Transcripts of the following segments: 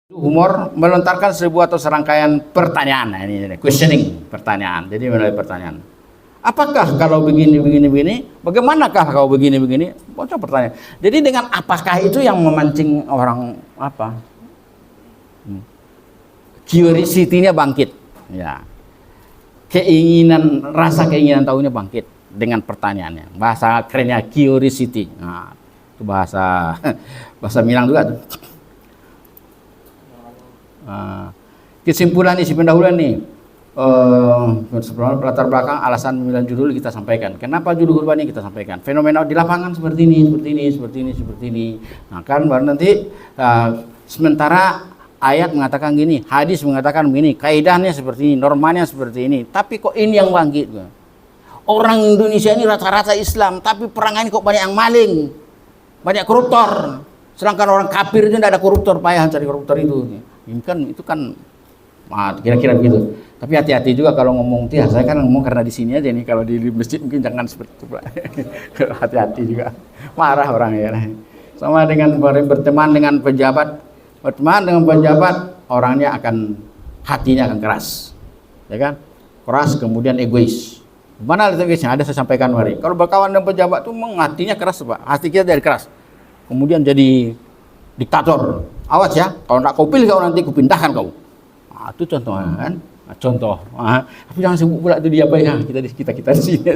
Humor melontarkan sebuah atau serangkaian pertanyaan. Nah, ini questioning, pertanyaan. Jadi melalui pertanyaan. Apakah kalau begini? Bagaimanakah kalau begini? Bocah pertanyaan. Jadi dengan apakah itu yang memancing orang apa? Curiosity-nya bangkit. Ya. Rasa keinginan tahunya bangkit dengan pertanyaannya. Bahasa kerennya curiosity. Nah, itu bahasa Minang juga tuh. Kesimpulan isi pendahuluan nih, latar belakang alasan pemilihan judul kita sampaikan. Kenapa judul khutbah ini kita sampaikan? Fenomena di lapangan seperti ini. Nah kan baru nanti sementara ayat mengatakan gini, hadis mengatakan begini, kaidahnya seperti ini, normanya seperti ini. Tapi kok ini yang bangkit? Orang Indonesia ini rata-rata Islam, tapi perangannya kok banyak yang maling, banyak koruptor. Sedangkan orang kafir itu tidak ada koruptor, payah cari koruptor itu. Itu kan kira-kira begitu. Tapi hati-hati juga kalau ngomong dia. Saya kan ngomong karena di sini aja nih. Kalau di masjid mungkin jangan seperti itu, Pak. Hati-hati juga. Marah orang ya. Sama dengan berteman dengan pejabat, orangnya hatinya akan keras. Ya kan? Keras kemudian egois. Mana egoisnya? Ada saya sampaikan kemarin. Kalau berkawan dengan pejabat tuh hatinya keras, Pak. Hati kita jadi keras. Kemudian jadi diktator. Awas ya, kalau nak kau pilih kau nanti kupindahkan kau. Nah, itu contoh kan? Contoh. Tapi jangan sebut pula itu dia apa ya? Kita di sini.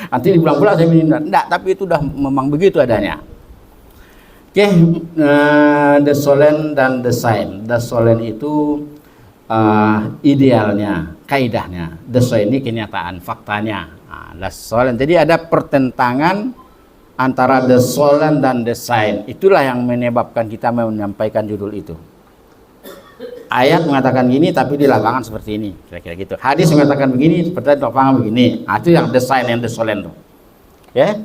Nanti dibilang pula saya minta. Enggak, tapi itu dah memang begitu adanya. Oke, the solen dan the sign. The solen itu idealnya, kaidahnya. The solen ini kenyataan, faktanya. The solen. Jadi ada pertentangan antara the solen dan the sign. Itulah yang menyebabkan kita menyampaikan judul itu. Ayat mengatakan gini, tapi di lapangan seperti ini, kira-kira gitu. Hadis mengatakan begini, seperti di lapangan begini. Itu yang the sign and the solen. Ya.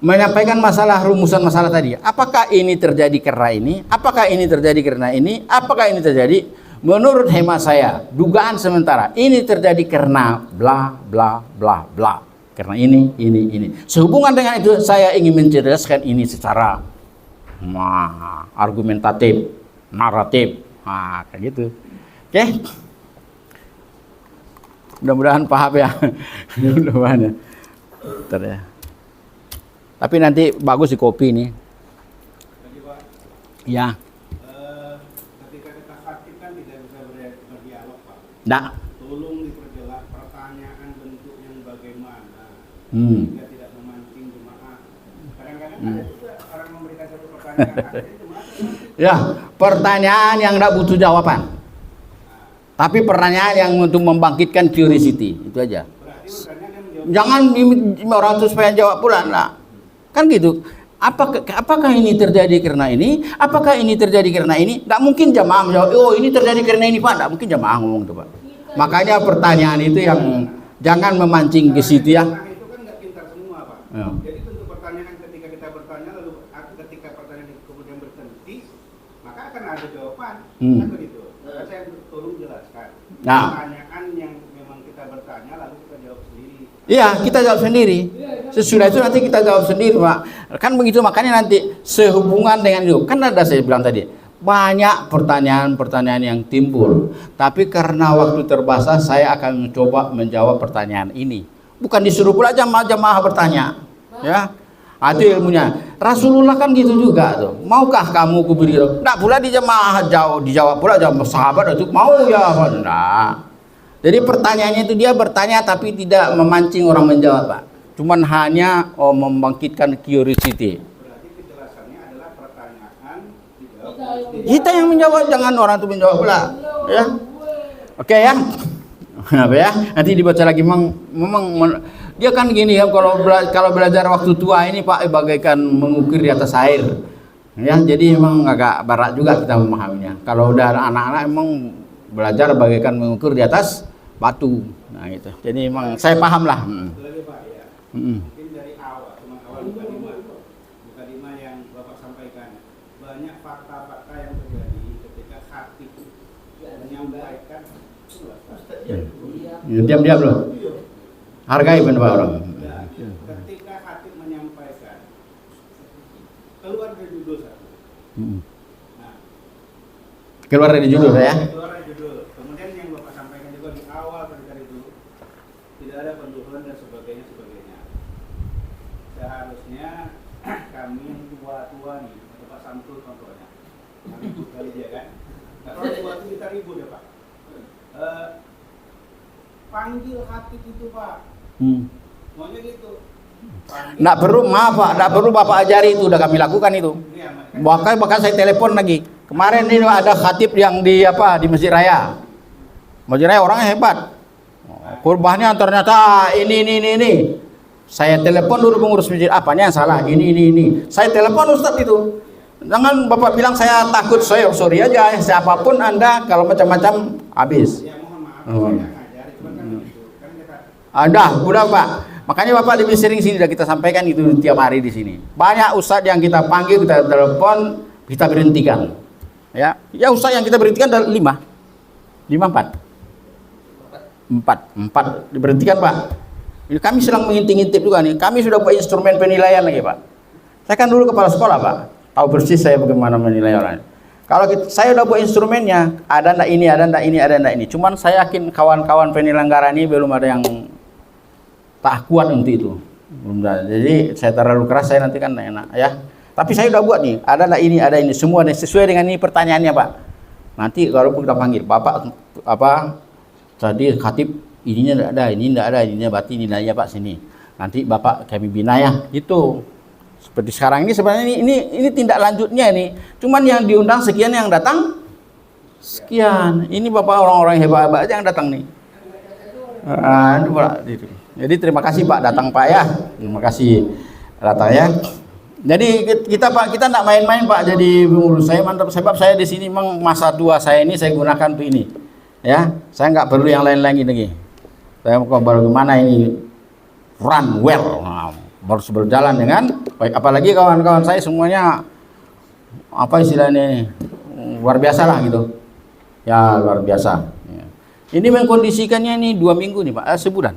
Menyampaikan rumusan masalah tadi. Apakah ini terjadi karena ini? Apakah ini terjadi karena ini? Apakah ini terjadi? Menurut hemat saya, dugaan sementara, ini terjadi karena bla bla bla bla. Karena ini. Sehubungan dengan itu, saya ingin menjelaskan ini secara argumentatif, naratif, kayak gitu. Oke? Mudah-mudahan paham ya. Mudah-mudahan ya. Bentar ya. Tapi nanti bagus di kopi nih. Ya. Ketika kita sakit kan tidak bisa berdialog, Pak. Nggak. Tolong diperjelas pertanyaan bentuk yang bagaimana. Sehingga tidak memancing jemaah. Kadang-kadang ada juga orang memberikan satu pertanyaan, akhirnya jemaah ya, pertanyaan yang nggak butuh jawaban. Tapi pertanyaan yang untuk membangkitkan curiosity, itu aja. berarti urusannya dia menjawab. Jangan orang itu supaya jawab pula, enggak. Kan gitu. Apakah ini terjadi karena ini? Apakah ini terjadi karena ini? Nggak mungkin jamaah menjawab, oh ini terjadi karena ini, Pak. Nggak mungkin jamaah ngomong itu, Pak. Makanya pertanyaan itu yang jangan memancing ke situ ya. Jemaah itu kan nggak pintar semua, Pak. Ya. Jadi tentu pertanyaan ketika kita bertanya lalu ketika pertanyaan itu kemudian berhenti, maka akan ada jawaban. Kan begitu. Maka saya tolong jelaskan. Nah. Pertanyaan yang memang kita bertanya lalu kita jawab sendiri. Iya, kita jawab sendiri. Sesudah itu nanti kita jawab sendiri, Pak. Kan begitu, makanya nanti sehubungan dengan itu. Kan ada saya bilang tadi, banyak pertanyaan-pertanyaan yang timbul. Tapi karena waktu terbatas, saya akan mencoba menjawab pertanyaan ini. Bukan disuruh pula jamaah bertanya. Ya. Itu ilmunya. Rasulullah kan gitu juga tuh. Maukah kamu kuberi? Enggak pula di jamaah dijawab pula jamaah sahabat itu mau ya, enggak. Jadi pertanyaannya itu dia bertanya tapi tidak memancing orang menjawab, Pak. Cuman hanya membangkitkan curiosity. Berarti penjelasannya adalah pertanyaan dijawab. Kita yang menjawab, jangan orang itu menjawab pula. Ya. Oke ya. Apa ya? Nanti dibaca lagi memang dia kan gini ya, kalau belajar waktu tua ini, Pak, bagaikan mengukir di atas air. Ya, jadi memang agak berat juga kita memahaminya. Kalau udah anak-anak emang belajar bagaikan mengukur di atas batu. Nah gitu. Jadi memang saya paham lah. Lagi, Pak, ya. Mungkin dari awal Mukadimah yang Bapak sampaikan, banyak fakta-fakta yang terjadi ketika khatib menyampaikan. Diam-diam loh. Hargai pendapat orang. Ketika khatib menyampaikan keluar dari judul satu. Nah, Keluar dari judul ya. Keluar dari judul. Kemudian yang Bapak sampaikan juga di awal tadi itu tidak ada pendudukan dan sebagainya. Seharusnya kami yang tua nih, atau Pak Samsul contohnya, kami kali dia kan. Kalau tua itu kita ribut ya Pak. Panggil hatib itu Pak. Maunya gitu. Nggak perlu, maaf Pak, nggak perlu Bapak ajari, itu udah kami lakukan itu. Bahkan saya telepon lagi. Kemarin ini ada khatib yang di Masjid Raya. Masjid Raya orangnya hebat. Khutbahnya ternyata ini. Saya telepon dulu pengurus masjid, apanya yang salah? Ini. Saya telepon Ustadz itu. Jangan Bapak bilang saya takut, saya sorry aja. Siapapun Anda kalau macam-macam habis. Ya mohon maaf, saya nggak ngajari, cuma kan gitu. Kan kita Udah Pak. Makanya Bapak lebih sering sini, sudah kita sampaikan itu tiap hari di sini. Banyak ustadz yang kita panggil, kita telepon, kita berhentikan. Ya ustadz yang kita berhentikan ada 4 diberhentikan Pak. Ini kami sedang mengintip juga nih. Kami sudah buat instrumen penilaian lagi Pak. Saya kan dulu kepala sekolah Pak, tahu persis saya bagaimana menilai orang. Kalau saya udah buat instrumennya, ada ndak ini. Cuman saya yakin kawan-kawan penyelenggara ini belum ada yang tak kuat untuk itu. Belum ada. Jadi saya terlalu keras, saya nanti kan enak ya. Tapi saya udah buat nih, ada ini, semua sesuai dengan ini pertanyaannya Pak. Nanti kalau kita panggil Bapak tadi khatib ininya enggak ada, ininya berarti nilainya Pak sini. Nanti Bapak kami bina ya. Itu. Seperti sekarang ini sebenarnya ini tindak lanjutnya ini. Cuman yang diundang sekian, yang datang sekian. Ini Bapak orang-orang hebat-hebat aja yang datang nih. Jadi terima kasih Pak datang Pak ya. Terima kasih datang ya. Jadi kita Pak, kita enggak main-main Pak jadi pengurus. Saya mantap, sebab saya di sini memang masa tua saya ini saya gunakan untuk ini. Ya, saya nggak perlu yang lain-lain lagi. Saya mau bagaimana ini run well, harus berjalan dengan baik. Apalagi kawan-kawan saya semuanya istilahnya ini luar biasa lah gitu. Ya luar biasa. Ya. Ini mengkondisikannya ini 2 minggu nih Pak, sebulan.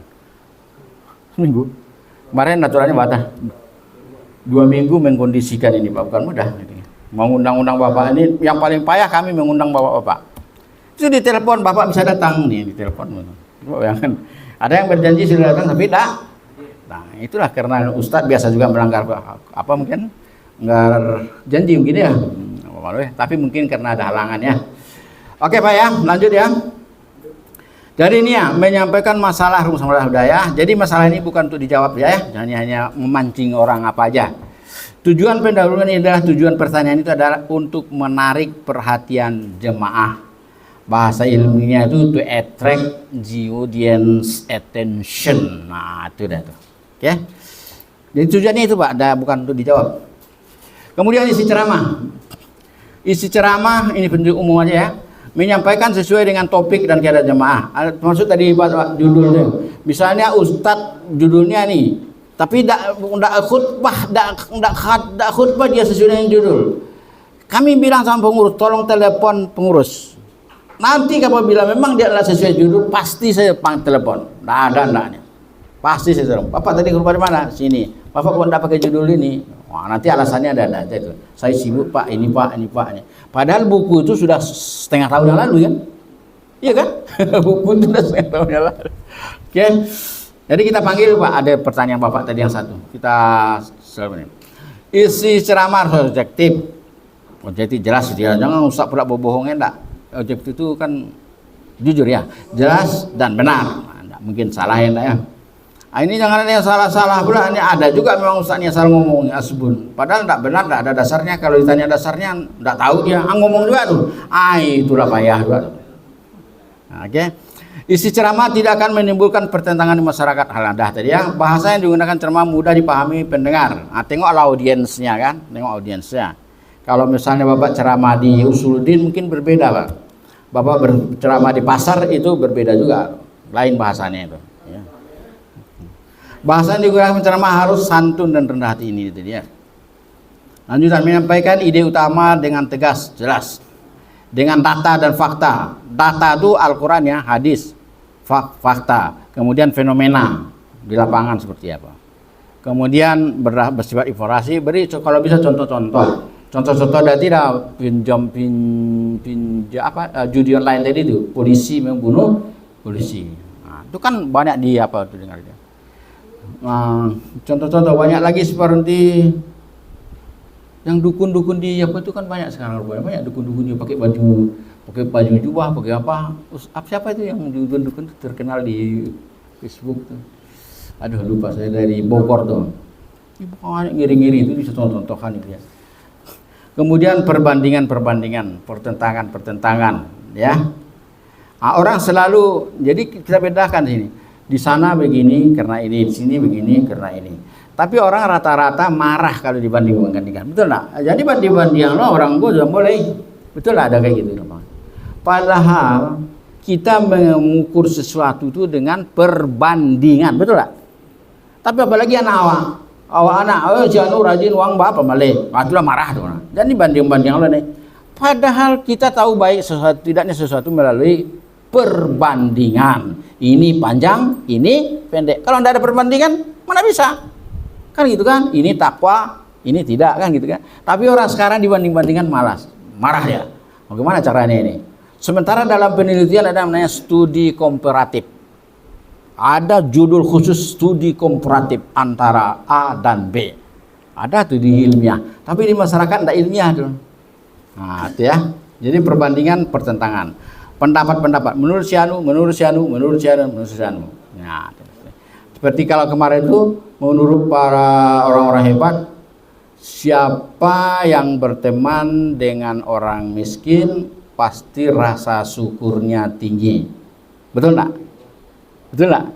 Seminggu. Kemarin naturalnya batas. 2 minggu mengkondisikan ini Pak, bukan mudah. Mengundang-undang Bapak ini yang paling payah, kami mengundang Bapak-bapak. Itu ditelepon, Bapak bisa datang nih, ditelepon. Ada yang berjanji sudah datang tapi tidak. Nah, itulah karena Ustadz biasa juga melanggar mungkin nggak janji mungkin ya. Tapi mungkin karena ada halangan ya. Oke Pak ya, lanjut ya. Jadi ini ya, menyampaikan masalah rumus budaya. Jadi masalah ini bukan untuk dijawab ya, jangan hanya memancing orang apa aja. Tujuan pendahuluan ini adalah, tujuan pertanyaan itu adalah untuk menarik perhatian jemaah. Bahasa ilmiahnya itu to attract the audience attention. Nah, itu dah tuh. Oke. Jadi tujuannya itu Pak, bukan untuk dijawab. Kemudian isi ceramah. Isi ceramah ini penunjuk umum aja ya. Menyampaikan sesuai dengan topik dan keadaan jemaah. Maksud tadi Pak judulnya. Misalnya Ustadz judulnya nih, tapi tidak khutbah dia sesuai dengan judul. Kami bilang sama pengurus, tolong telepon pengurus. Nanti apabila memang dia adalah sesuai judul, pasti saya telepon. Tidak ada ndaknya. Pasti saya telepon. Bapak tadi khutbah di mana? Sini. Bapak kok tidak pakai judul ini? Wah, nanti alasannya ada aja itu. Saya sibuk Pak, ini Pak. Padahal buku itu sudah setengah tahun yang lalu kan? Iya kan? Buku itu sudah setengah tahun yang lalu. Oke. Jadi kita panggil Pak, ada pertanyaan Bapak tadi yang satu. Kita selesai. Isi ceramah harus objektif. Objektif jelas, jangan usah pula bohongnya enggak. Objektif itu kan jujur ya, jelas dan benar. Nah, mungkin salah ya enggak ya. Nah, ini jangan ada yang salah-salah pula. Ini ada juga memang ustaznya salah ngomong asbun. Padahal enggak benar, enggak ada dasarnya. Kalau ditanya dasarnya enggak tahu dia. Ngomong juga tuh. Itulah payah juga. Nah, oke. Isi ceramah tidak akan menimbulkan pertentangan di masyarakat. Hal dah tadi ya. Bahasa yang digunakan ceramah mudah dipahami pendengar. Nah, tengoklah audiensnya kan. Tengok audiensnya. Kalau misalnya Bapak ceramah di Usuluddin mungkin berbeda Pak. Bapak berceramah di pasar itu berbeda juga. Lain bahasanya itu. Ya. Bahasa yang digunakan ceramah harus santun dan rendah hati ini itu dia. Lanjutan, menyampaikan ide utama dengan tegas, jelas. Dengan data dan fakta. Data itu Al-Quran ya, hadis, fakta. Kemudian fenomena di lapangan seperti apa. Kemudian bersifat informasi, beri kalau bisa contoh-contoh. Contoh-contoh tadi dah judi online tadi itu polisi membunuh polisi. Nah, itu kan banyak di apa tuh dengar dia. Nah, contoh-contoh banyak lagi seperti yang dukun-dukun di apa itu kan banyak sekarang, banyak dukun-dukun yang pakai baju jubah, pakai apa? Siapa itu yang dukun-dukun terkenal di Facebook tuh? Aduh lupa saya, dari Bogor tuh. Banyak ngiri-ngiri itu bisa contoh-contohan itu ya. Kemudian perbandingan, pertentangan, ya. Nah, orang selalu, jadi kita bedakan sini. Di sana begini karena ini, di sini begini karena ini. Tapi orang rata-rata marah kalau dibanding-bandingkan. Betul nggak? Jadi banding-banding orang gue sudah mulai. Betul lah, ada kayak gitu. Padahal kita mengukur sesuatu itu dengan perbandingan. Betul nggak? Tapi apalagi anak anak, jangan rajin uang bapak malih. Itulah marah tuh. Jadi banding-banding lo nih. Padahal kita tahu baik sesuatu tidaknya sesuatu melalui perbandingan. Ini panjang, ini pendek. Kalau tidak ada perbandingan, mana bisa? Kan gitu kan? Ini takwa, ini tidak kan gitu kan? Tapi orang sekarang dibanding-bandingkan malas, marah ya. Bagaimana caranya ini? Sementara dalam penelitian ada namanya studi komparatif. Ada judul khusus studi komparatif antara A dan B. Ada tuh di ilmiah. Tapi di masyarakat tidak ilmiah tuh. Nah, itu ya. Jadi perbandingan, pertentangan. Pendapat-pendapat. Menurut si anu. Nah, seperti kalau kemarin itu, menurut para orang-orang hebat, siapa yang berteman dengan orang miskin pasti rasa syukurnya tinggi. Betul nggak? Betul nggak?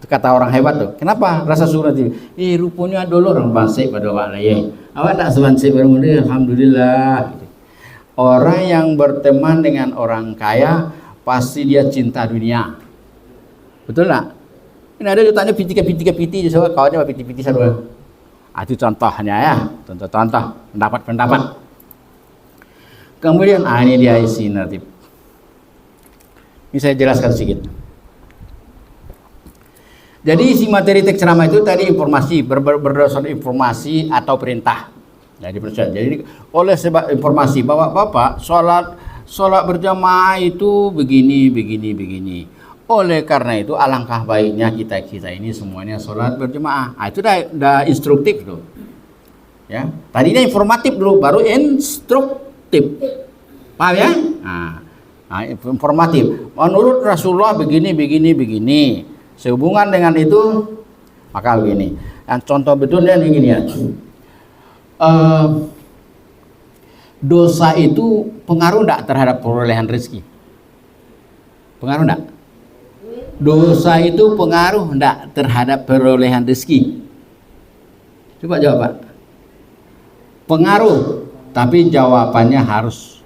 Kata orang hebat tuh. Kenapa rasa syukurnya tinggi? Rupanya dulu orang bansik pada awak lagi. Awak tak sebansik bermuda, alhamdulillah. Orang yang berteman dengan orang kaya pasti dia cinta dunia. Betul nggak? Ini ada ditanya piti-piti jadi kawannya piti-piti sadua. Itu contohnya ya, contoh-contoh pendapat-pendapat. Kemudian ini dia isi narratif. Ini saya jelaskan sedikit. Jadi isi materi teks ceramah itu tadi informasi, berdasarkan informasi atau perintah. Jadi oleh sebab informasi bahwa Bapak sholat berjamaah itu begini. Oleh karena itu alangkah baiknya kita ini semuanya sholat berjamaah. Itu dah instruktif tuh. Ya, tadinya informatif dulu, baru instruktif. Paham ya? Nah, informatif. Menurut Rasulullah begini. Sehubungan dengan itu maka begini. Yang contoh betulnya begini ya. Dosa itu pengaruh enggak terhadap perolehan rezeki? Pengaruh enggak? Dosa itu pengaruh enggak terhadap perolehan rezeki? Coba jawab, Pak. Pengaruh, tapi jawabannya harus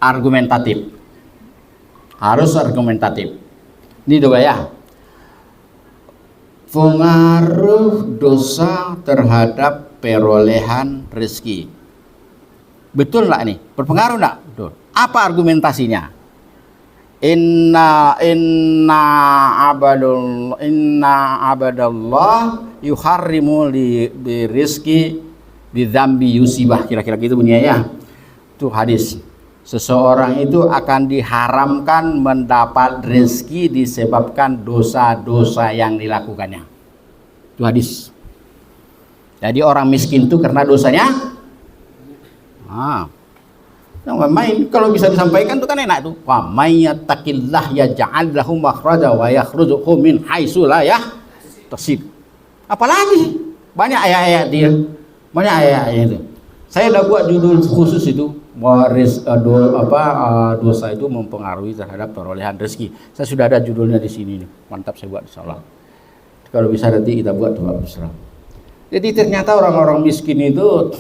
argumentatif. Ini coba ya. Pengaruh dosa terhadap perolehan rezeki. Betul nggak nih? Berpengaruh nggak? Betul. Apa argumentasinya? Inna abadallah yuharrimu li rizki bidzambi yusibah. Kira-kira gitu bunyinya ya. Itu hadis. Seseorang itu akan diharamkan mendapat rezeki disebabkan dosa-dosa yang dilakukannya. Itu hadis. Jadi orang miskin itu karena dosanya. Main kalau bisa disampaikan itu kan enak tuh. Wa may yattaqillah yaj'al lahu makhraja wa yakhrujuhu min haitsu la yahtasib. Apalagi banyak ayat-ayat dia. Banyak ayat-ayat itu. Saya udah buat judul khusus itu. Dosa itu mempengaruhi terhadap perolehan rezeki. Saya sudah ada judulnya di sini nih. Mantap, saya buat insyaallah. Kalau bisa nanti kita buat coba bersama. Jadi ternyata orang-orang miskin itu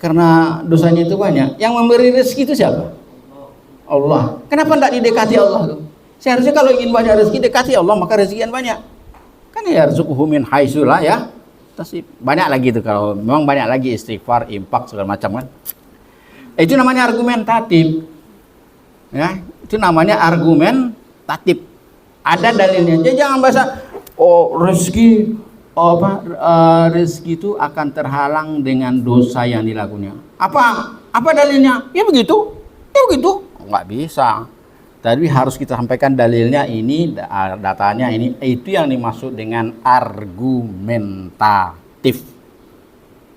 karena dosanya itu banyak. Yang memberi rezeki itu siapa? Allah. Kenapa tidak didekati Allah tuh? Seharusnya kalau ingin banyak rezeki dekati Allah, maka rezeki yang banyak. Kan ya yarzuquhu min haitsu la yahtasib. Banyak lagi itu, kalau memang banyak lagi istighfar, infak segala macam kan. Itu namanya argumentatif. Ya, itu namanya argumentatif. Ada dalilnya. Jadi jangan bahasa rezeki rezeki itu akan terhalang dengan dosa yang dilakukannya. Apa dalilnya? Ya begitu, nggak bisa. Tapi harus kita sampaikan dalilnya ini, datanya ini, itu yang dimaksud dengan argumentatif.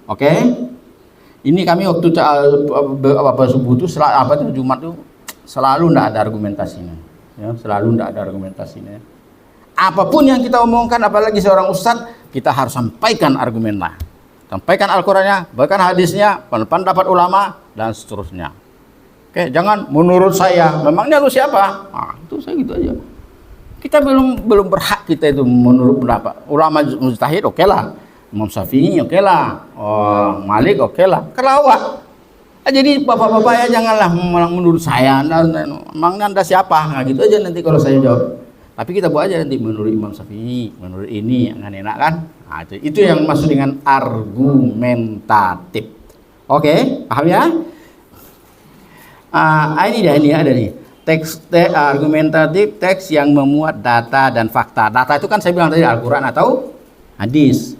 Oke? Ini kami waktu subuh itu Jumat itu selalu tidak ada argumentasinya. Ya, selalu tidak ada argumentasinya. Apapun yang kita omongkan, apalagi seorang ustadz, kita harus sampaikan argumennya, sampaikan Al-Qurannya, bahkan hadisnya, pendapat ulama dan seterusnya. Oke, jangan menurut saya. Memangnya lu siapa? Nah, itu saya gitu aja. Kita belum berhak kita itu menurut pendapat ulama mujtahid, oke lah. Imam Syafi'i, oke lah. Malik, oke lah. Kelawat. Jadi bapak-bapak ya janganlah menurut saya. Emangnya anda siapa? Nah, gitu aja nanti kalau saya jawab. Tapi kita buat aja nanti menurut Imam Syafi'i, menurut ini yang enak kan? Nah, itu yang maksud dengan argumentatif. Oke, paham ya? Ini ada nih. Teks argumentatif, teks yang memuat data dan fakta. Data itu kan saya bilang tadi Al-Quran atau hadis.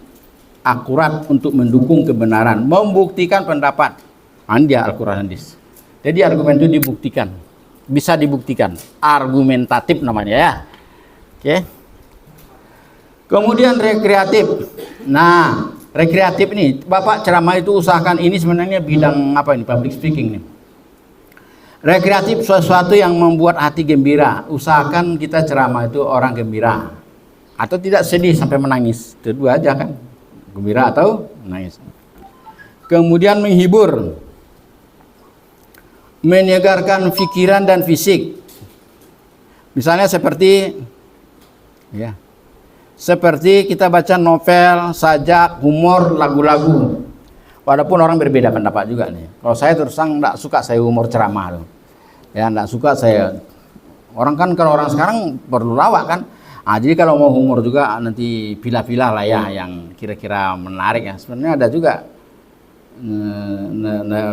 Akurat untuk mendukung kebenaran, membuktikan pendapat. Dia Al-Quran hadis. Jadi argumen itu dibuktikan. Bisa dibuktikan. Argumentatif namanya ya. Oke. Kemudian rekreatif. Nah, rekreatif ini, Bapak ceramah itu usahakan ini sebenarnya bidang apa ini? Public speaking nih. Rekreatif sesuatu yang membuat hati gembira. Usahakan kita ceramah itu orang gembira. Atau tidak sedih sampai menangis. Itu dua aja kan. Gembira atau menangis. Kemudian menghibur. Menyegarkan pikiran dan fisik. Misalnya seperti kita baca novel, sajak, humor, lagu-lagu. Walaupun orang berbeda pendapat juga nih. Kalau saya terus terang enggak suka saya humor ceramah loh. Ya enggak suka saya. Kalau orang sekarang perlu lawak kan. Jadi kalau mau humor juga nanti pilah-pilah lah ya yang kira-kira menarik ya. Sebenarnya ada juga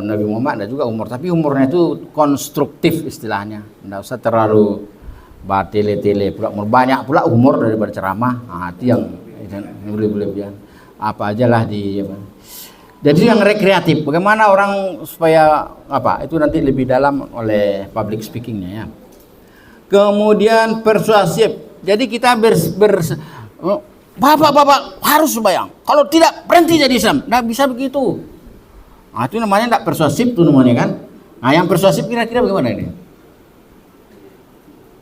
Nabi Muhammad ada juga humor, tapi humornya itu konstruktif istilahnya. Enggak usah terlalu batele-tele pula. Banyak pula humor daripada ceramah. Itu yang boleh-boleh apa aja lah di Jadi yang rekreatif, bagaimana orang supaya itu nanti lebih dalam oleh public speakingnya ya. Kemudian persuasif. Jadi kita bapak harus sembahyang. Kalau tidak berhenti jadi Islam. Nggak bisa begitu. Itu namanya nggak persuasif tuh namanya kan. Nah yang persuasif kira-kira bagaimana ini?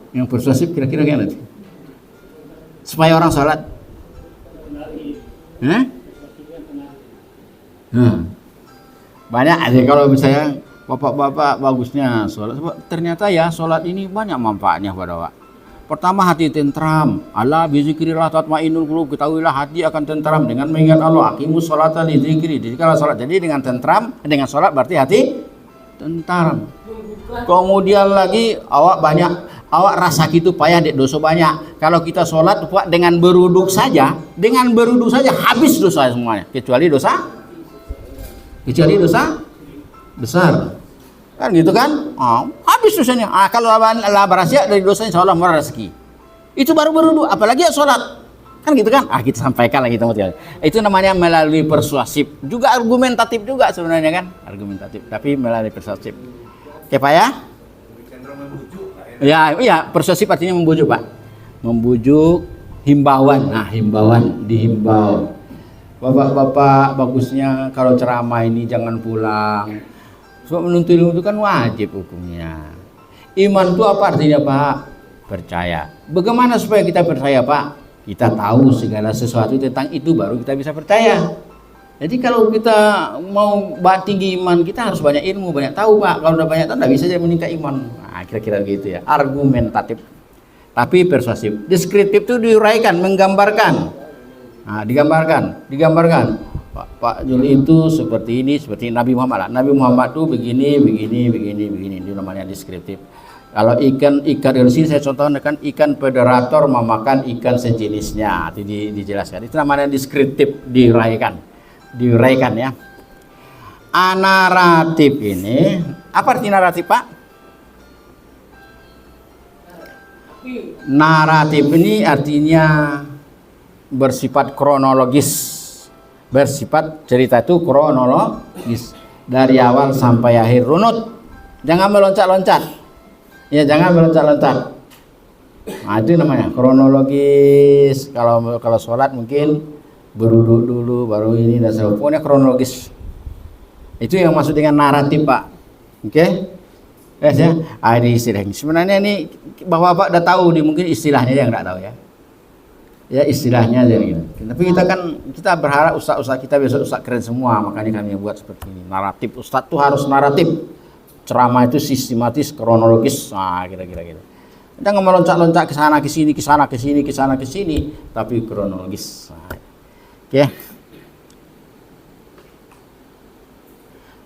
Yang persuasif kira-kira bagaimana? Supaya orang sholat. Banyak aja kalau misalnya bapak-bapak bagusnya sholat. Ternyata ya sholat ini banyak manfaatnya pada Pak. Pertama hati tentram. Allah bizikrillah tatmainnul qulub. Ketahuilah hati akan tentram dengan mengingat Allah. Aqimus sholata li dzikri. Jadi kalau sholat jadi dengan tentram, dengan sholat berarti hati tentram. Kemudian lagi awak rasa gitu payah dek dosa banyak. Kalau kita sholat Pak dengan beruduk saja habis dosa semuanya. Kecuali dosa besar. Kan gitu kan? Habis dosanya. Kalau Allah berhasil dari dosanya insya Allah murah rezeki. Itu baru berwudu, apalagi ya sholat. Kan gitu kan? Kita sampaikan lagi teman-teman. Itu namanya melalui persuasif. Juga argumentatif juga sebenarnya kan? Argumentatif, tapi melalui persuasif. Oke Pak ya? Ya, persuasif artinya membujuk Pak. Membujuk, himbauan. Himbauan, dihimbau. Bapak-bapak bagusnya kalau ceramah ini jangan pulang. Sebab menuntut ilmu itu kan wajib hukumnya. Iman itu apa artinya Pak? Percaya. Bagaimana supaya kita percaya Pak? Kita tahu segala sesuatu tentang itu baru kita bisa percaya. Jadi kalau kita mau tinggi iman kita harus banyak ilmu, banyak tahu Pak. Kalau udah banyak tahu tidak bisa jadi meningkat iman. Kira-kira gitu ya. Argumentatif. Tapi persuasif. Deskriptif itu diuraikan, menggambarkan. Digambarkan. Pak Juli itu seperti ini, seperti Nabi Muhammad lah. Nabi Muhammad itu begini. Itu namanya deskriptif. Kalau ikan dari sini saya contohkan kan ikan predator memakan ikan sejenisnya. Itu dijelaskan. Itu namanya deskriptif, diuraikan ya. Naratif ini, apa arti naratif Pak? Naratif ini artinya bersifat kronologis. Bersifat cerita itu kronologis dari awal sampai akhir, runut. Jangan meloncat-loncat. Ya, jangan meloncat-loncat. Nah, itu namanya kronologis. Kalau sholat mungkin berwudu dulu baru ini dan sebagainya. Pokoknya kronologis. Itu yang maksud dengan naratif, Pak. Oke? Yes, ya. Ini istilahnya. Sebenarnya ini Bapak udah tahu nih, mungkin istilahnya yang enggak tahu ya. Ya istilahnya aja gitu. Tapi kita berharap ustaz-ustaz kita besok ustaz keren semua, makanya kami buat seperti ini. Naratif ustaz tuh harus naratif. Ceramah itu sistematis, kronologis. Nah, kira-kira gitu. Jangan meloncat-loncat ke sana ke sini, ke sana ke sini, ke sana ke sini, tapi kronologis. Nah, oke.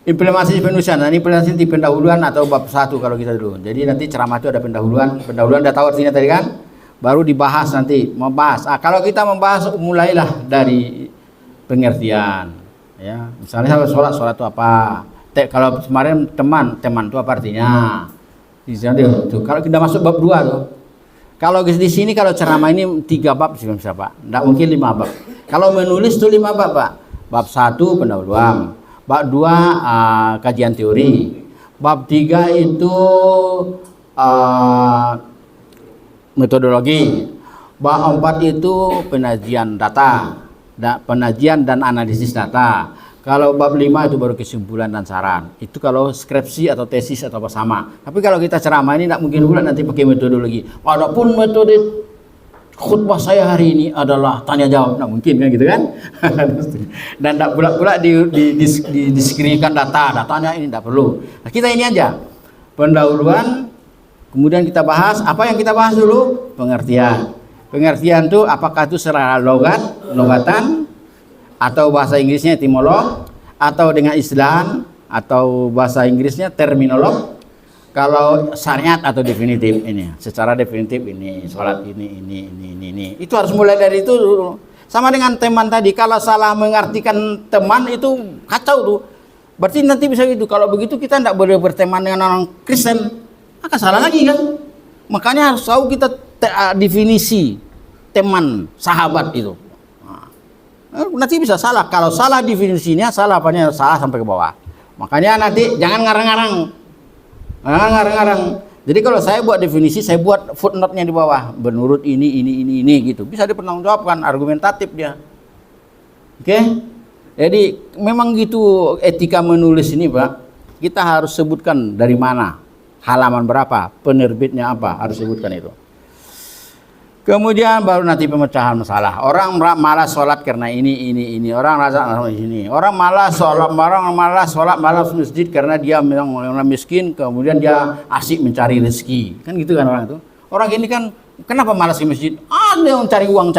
Implementasi penulisan. Nah, ini implementasi di pendahuluan atau bab 1 kalau kita dulu. Jadi nanti ceramah itu ada pendahuluan. Pendahuluan udah tahu artinya tadi kan? Baru dibahas nanti, membahas. Kalau kita membahas, mulailah dari pengertian. Ya, misalnya sholat itu apa? Kalau kemarin teman itu apa artinya? Tuh, kalau kita masuk bab 2 tuh. Kalau di sini kalau ceramah ini 3 bab sih bisa Pak. Enggak mungkin 5 bab. Kalau menulis tuh 5 bab Pak. Bab 1 pendahuluan. Bab 2 kajian teori. Bab 3 itu metodologi. Bab 4 itu penajian data, penajian dan analisis data. Kalau bab 5 itu baru kesimpulan dan saran. Itu kalau skripsi atau tesis atau apa sama. Tapi kalau kita ceramah ini tidak mungkin pula nanti pakai metodologi. Walaupun metode khutbah saya hari ini adalah tanya jawab, tidak mungkin kan gitu kan? Dan tidak pula diskriminasikan datanya ini tidak perlu. Nah, kita ini aja pendahuluan. Kemudian kita bahas, apa yang kita bahas dulu? Pengertian. Pengertian itu apakah itu secara logatan, atau bahasa Inggrisnya etimolog, atau dengan istilah, atau bahasa Inggrisnya terminolog. Kalau syariat atau definitif ini, secara definitif ini, sholat ini. Itu harus mulai dari itu dulu. Sama dengan teman tadi, kalau salah mengartikan teman itu kacau tuh. Berarti nanti bisa gitu. Kalau begitu kita tidak boleh berteman dengan orang Kristen. Maka salah lagi kan. Makanya harus tahu kita definisi teman, sahabat itu. Nanti bisa salah. Kalau salah definisinya, salah apanya, salah sampai ke bawah. Makanya nanti jangan ngarang-ngarang. Jadi kalau saya buat definisi, saya buat footnote-nya di bawah. Menurut ini gitu. Bisa dipertanggungjawabkan, argumentatif dia. Oke? Jadi memang gitu etika menulis ini, Pak. Kita harus sebutkan dari mana, halaman berapa, penerbitnya apa, harus sebutkan itu. Kemudian baru nanti pemecahan masalah. Orang malas sholat karena ini. Orang rasa ini. Orang malas sholat, malas masjid karena dia memang miskin. Kemudian dia asik mencari rezeki. Kan gitu kan orang itu. Orang ini kan kenapa malas ke masjid? Ada yang cari uang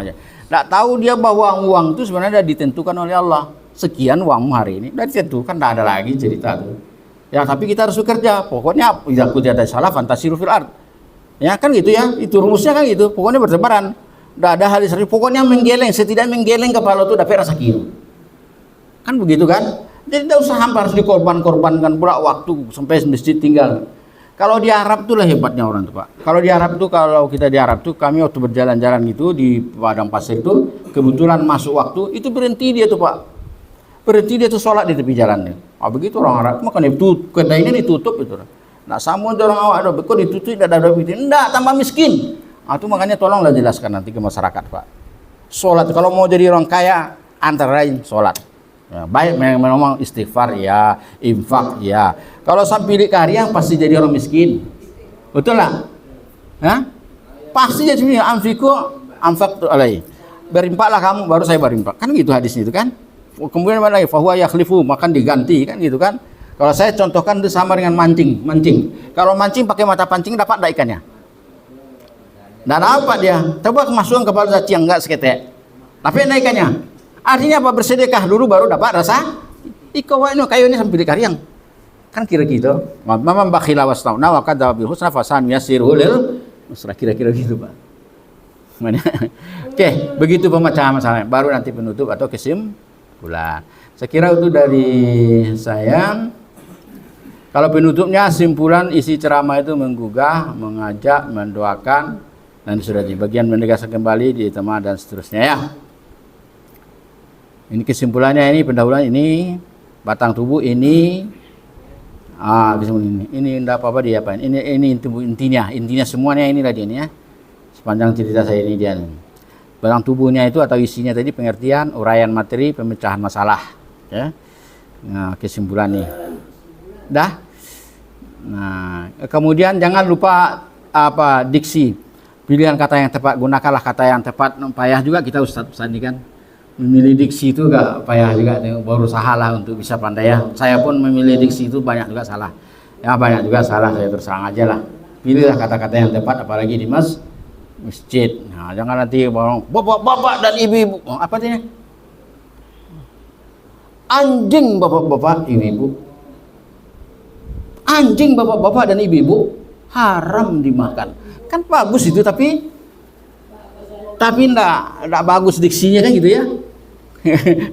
aja. Tidak tahu dia bahwa uang itu sebenarnya ditentukan oleh Allah. Sekian uangmu hari ini. Sudah ditentukan, tidak ada lagi cerita itu. Ya tapi kita harus bekerja. Pokoknya tidak ada salah fantasiru fil ard. Ya kan gitu ya, itu rumusnya kan gitu. Pokoknya bertebaran. Tidak ada hal serius. Pokoknya menggeleng, setidaknya menggeleng kepala itu dapat rasa kiru. Kan begitu kan? Jadi tidak usah harus dikorbankan pula waktu sampai masjid tinggal. Kalau di Arab itulah hebatnya orang itu Pak. Kalau di Arab itu, kalau kita di Arab itu, kami waktu berjalan-jalan gitu di padang pasir itu, kebetulan masuk waktu, itu berhenti dia tuh Pak. Berhenti dia tuh sholat di tepi jalan. Begitu orang Arab, makanya itu kedainya ditutup itu. Nah, sama orang awak kok ditutup tidak ada duit. Enggak, tambah miskin. Itu makanya tolonglah jelaskan nanti ke masyarakat, Pak. Sholat kalau mau jadi orang kaya antara lain sholat. Ya, baik memang istighfar ya, infak ya. Kalau sampai karya pasti jadi orang miskin. Betul lah? Hah? Pasti jadi anfaq alai. Berimpaklah kamu baru saya berimpak. Kan gitu hadisnya itu kan? Kemudian mana lagi? Fahuwa yakhlifu, makan diganti kan gitu kan? Kalau saya contohkan itu sama dengan mancing. Kalau mancing pakai mata pancing dapat enggak ikannya? Dan apa dia? Coba masukkan kepala saci yang enggak seketek. Tapi enak ikannya. Artinya apa? Bersedekah dulu baru dapat rasa. Ikawa ini kayu ini sampai dikariang. Kan kira gitu. Mamam bakhila wasnauna wa kadzdzaba bil husna fasan yasirul lil usra, kira-kira gitu, Pak. Oke, begitu pemecahan masalahnya. Baru nanti penutup atau kesimpulan. Saya kira itu dari saya. Kalau penutupnya simpulan isi ceramah itu menggugah, mengajak, mendoakan Dan sudah di bagian menegaskan kembali di tema dan seterusnya ya. Ini kesimpulannya, ini pendahuluan, ini batang tubuh, ini kesimpulan ini enggak apa-apa dia apa. Ini intinya semuanya inilah dia ini ya. Sepanjang cerita saya ini dia. Batang tubuhnya itu atau isinya tadi pengertian, uraian materi, pemecahan masalah ya. Nah, kesimpulan nih. Dah. Nah, kemudian jangan lupa diksi. Pilihan kata yang tepat, gunakanlah kata yang tepat. Payah juga kita Ustaz ini kan. Memilih diksi itu gak payah juga, berusaha lah untuk bisa pandai ya. Saya pun memilih diksi itu banyak juga salah. Ya banyak juga salah, saya terus terang aja lah. Pilihlah kata-kata yang tepat apalagi di masjid. Nah, jangan nanti bapak-bapak dan ibu-ibu. Apa artinya? Anjing bapak-bapak, ibu-ibu. Anjing bapak-bapak dan ibu-ibu haram dimakan. Kan bagus itu tapi enggak bagus diksinya kan gitu ya.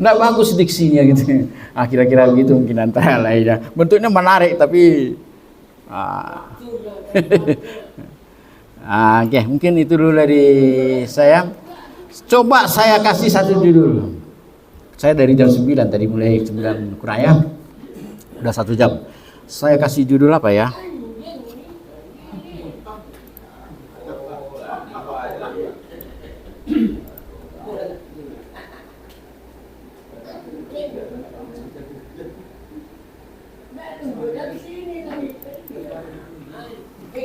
Enggak bagus diksinya gitu. Kira-kira begitu mungkin antara lainnya. Bentuknya menarik tapi Oke, mungkin itu dulu dari saya. Coba saya kasih satu judul. Saya dari jam 9 tadi, mulai 9 kurang ya. Udah 1 jam. Saya kasih judul apa ya?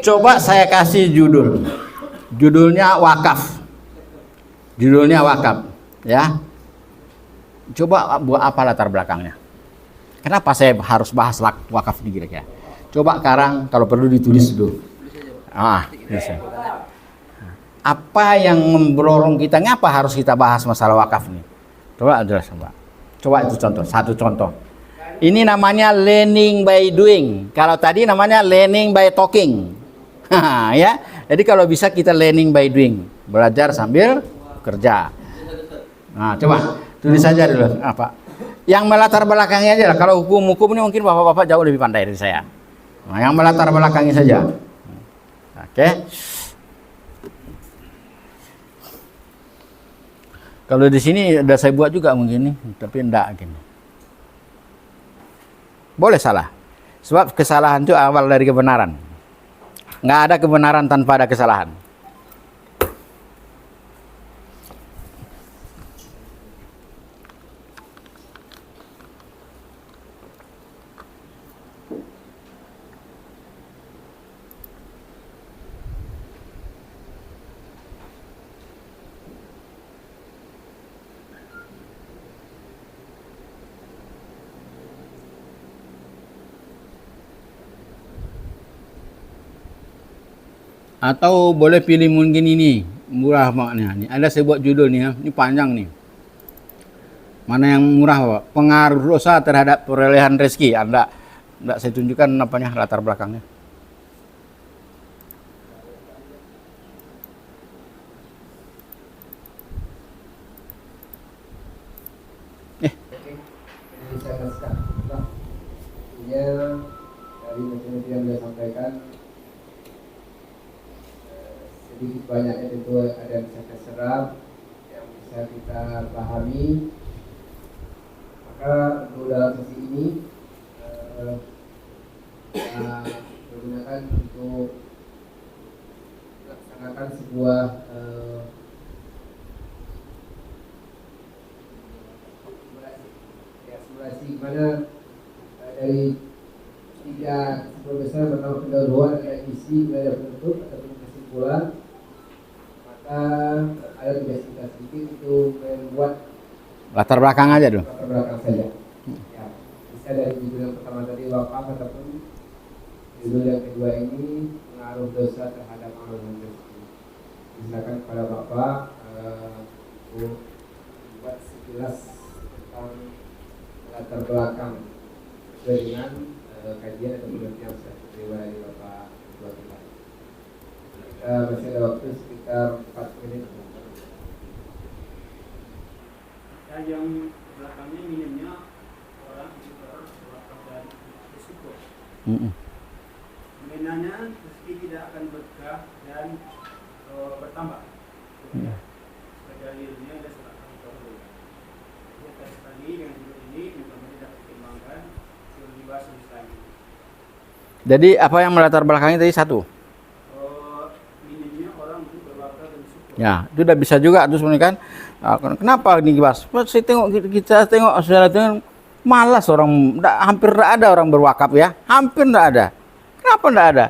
Coba saya kasih judul. Judulnya wakaf. Judulnya wakaf, ya. Coba buat apa latar belakangnya? Kenapa saya harus bahas wakaf ini kira-kira? Coba sekarang kalau perlu ditulis dulu. Bisa. Apa yang mendorong kita? Ngapa harus kita bahas masalah wakaf ini? Coba jelas, Pak. Coba itu contoh, satu contoh. Ini namanya learning by doing. Kalau tadi namanya learning by talking. Ya, jadi kalau bisa kita learning by doing, belajar sambil kerja. Nah, coba tulis saja dulu apa yang melatar belakangnya aja lah. Kalau hukum ini mungkin bapak-bapak jauh lebih pandai dari saya. Nah, yang melatar belakangnya saja. Oke. Kalau di sini udah saya buat juga mungkin nih, tapi enggak gini. Boleh salah, sebab kesalahan itu awal dari kebenaran. Nggak ada kebenaran tanpa ada kesalahan. Atau boleh pilih mungkin ini murah maknanya. Ada saya buat judul nih ya. Ini panjang nih. Mana yang murah Pak? Pengaruh dosa terhadap perolehan rezeki. Anda saya tunjukkan apanya latar belakangnya. Saya kasihkan intinya dari materi yang saya sampaikan, sedikit banyaknya tentu ada yang bisa terserap, yang bisa kita pahami. Maka untuk dalam sesi ini kita menggunakan untuk melaksanakan sebuah simulasi mana dari 3 simpul besar, pertama pendahuluan, ada isi, ada penutup ataupun kesimpulan. Maka ada tugas kita sedikit untuk membuat Latar belakang aja dulu. latar belakang saja. Ya, bisa dari judul yang pertama tadi wakaf ataupun judul yang kedua ini pengaruh dosa terhadap amal rezeki. Silakan kepada Bapak untuk buat sekilas tentang latar belakang sesuai dengan kajian atau penelitian yang sudah diterima dari Bapak Ketua kita. Kita masih ada waktu sekitar 4 menit. Yang belakangnya minimnya orang belakang dan risiko. Mengenanya rezeki tidak akan berkah dan bertambah. Sebagai realnya ada surat al-Qur'an. Jadi sekali dengan judul ini mudah-mudahan dapat pertimbangkan sebelum dibahas lebih lagi. Jadi apa yang melatar belakangnya tadi satu? Minimnya orang untuk berbakar dan syukur. Ya, itu udah bisa juga terus kan. Kenapa ini Bas? Saya tengok kita tengok saudara tengok malas orang, hampir tidak ada orang berwakaf ya, hampir tidak ada. Kenapa tidak ada?